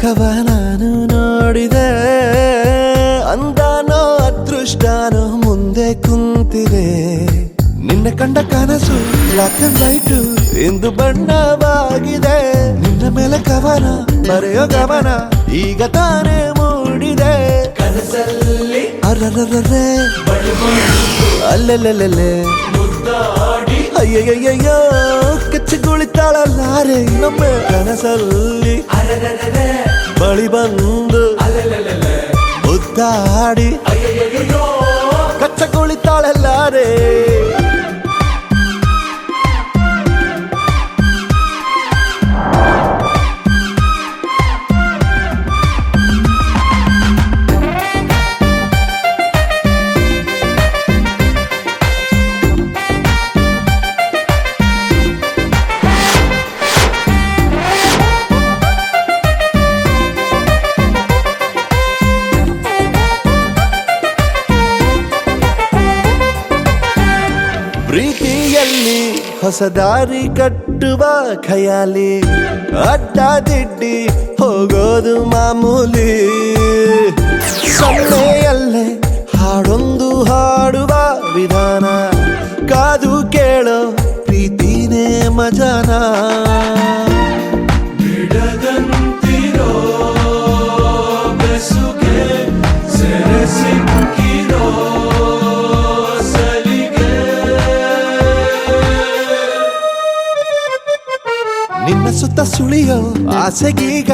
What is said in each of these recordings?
ಮುಖವ ನಾನು ನೋಡಿದೆ, ಅಂದಾನೋ ಅದೃಷ್ಟನೋ ಮುಂದೆ ಕುಂತಿದೆ. ನಿನ್ನ ಕಂಡ ಕನಸು ಬ್ಲಾಕ್ ಅಂಡ್ ವೈಟ್ ಇಂದು ಬಣ್ಣವಾಗಿದೆ. ನಿನ್ನ ಮೇಲೆ ಕವನ ಬರೆಯೋ ಗಮನ ಈಗ ತಾನೇ ಮೂಡಿದೆ. ಕನಸಲ್ಲಿ ಅರರರರೆ ಅಲ್ಲೆಲ್ಲೆಲ್ಲೆ ಅಯ್ಯಯ್ಯಯ್ಯೋ ಕಚ್ಚಗುಳಿತಾಳಲ್ಲಾರೆ ಇನ್ನೊಮ್ಮೆ ಕನಸಲ್ಲಿ ಬಳಿ ಬಂದು ಮುದ್ದಾಡಿ ಕಚ್ಚಗುಳಿತಾಳಲ್ಲಾರೆ. ಪ್ರೀತಿಯಲ್ಲಿ ಹೊಸ ದಾರಿ ಕಟ್ಟುವ ಖಯಾಲಿ, ಅಡ್ಡದಿಡ್ಡಿ ಹೋಗೋದು ಮಾಮೂಲಿ. ಸೊನ್ನೆಯಲ್ಲೇ ಹಾಡೊಂದು ಹಾಡುವ ವಿಧಾನ, ಕಾದು ಕೇಳೋ ಪ್ರೀತಿನೇ ಮಜಾನ. ಬಿಡದಂತಿರೋ ಬೆಸುಗೆ ಸೆರೆ ಸಿಕ್ಕಿರೋ ನಿನ್ನ ಸುತ್ತ ಸುಳಿಯೋ ಆಸೆಗೀಗ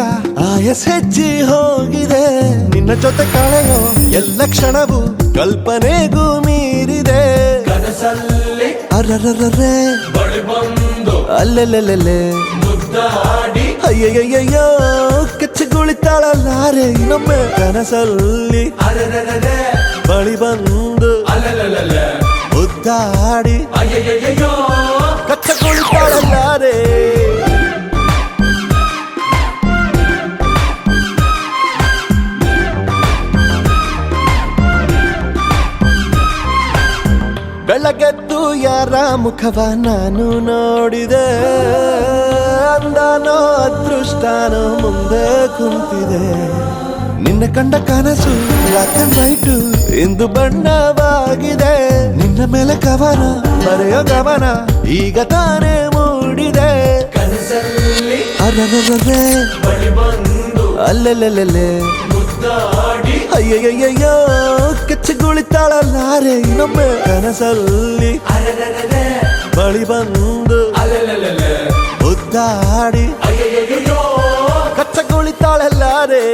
ಆಯಸ್ ಹೆಚ್ಚಿ ಹೋಗಿದೆ. ನಿನ್ನ ಜೊತೆ ಕಳೆಯೋ ಎಲ್ಲ ಕ್ಷಣವು ಕಲ್ಪನೆಗೂ ಮೀರಿದೆ. ಕನಸಲ್ಲಿ ಅರರರರೆ ಬಳಿ ಬಂದು ಅಲ್ಲೆಲ್ಲೆಲ್ಲೆ ಮುದ್ದಾಡಿ ಅಯ್ಯಯ್ಯಯ್ಯೋ ಕಚ್ಚಗುಳಿತಾಳಲ್ಲಾರೆ ಇನ್ನೊಮ್ಮೆ ಕನಸಲ್ಲಿ ಬಳಿ ಬಂದು ಮುದ್ದಾಡಿ ಕಚ್ಚಗುಳಿತಾಳಲ್ಲಾರೆ. ಬೆಳಗೆದ್ದು ಯಾರ ಮುಖವ ನಾನು ನೋಡಿದೆ, ಅಂದಾನೋ ಅದೃಷ್ಟನೋ ಮುಂದೆ ಕುಂತಿದೆ. ನಿನ್ನ ಕಂಡ ಕನಸು ಬ್ಲಾಕ್ ಅಂಡ್ ವೈಟ್ ಇಂದು ಬಣ್ಣವಾಗಿದೆ. ನಿನ್ನ ಮೇಲೆ ಕವನ ಬರೆಯೋ ಗಮನ ಈಗ ತಾನೇ ಮೂಡಿದೆ. ಕನಸಲ್ಲಿ ಅರರರರೆ ಬಳಿ ಬಂದು ಅಲ್ಲೆಲ್ಲೆಲ್ಲೆ ಮುದ್ದಾಡಿ ಅಯ್ಯಯ್ಯಯ್ಯೋ ಕಚ್ಚಗುಳಿತಾಳಲ್ಲಾರೆ ಇನ್ನೊಮ್ಮೆ ಕನಸಲ್ಲಿ ಬಳಿ ಬಂದು ಮುದ್ದಾಡಿ ಕಚ್ಚಗುಳಿತಾಳಲ್ಲಾರೆ.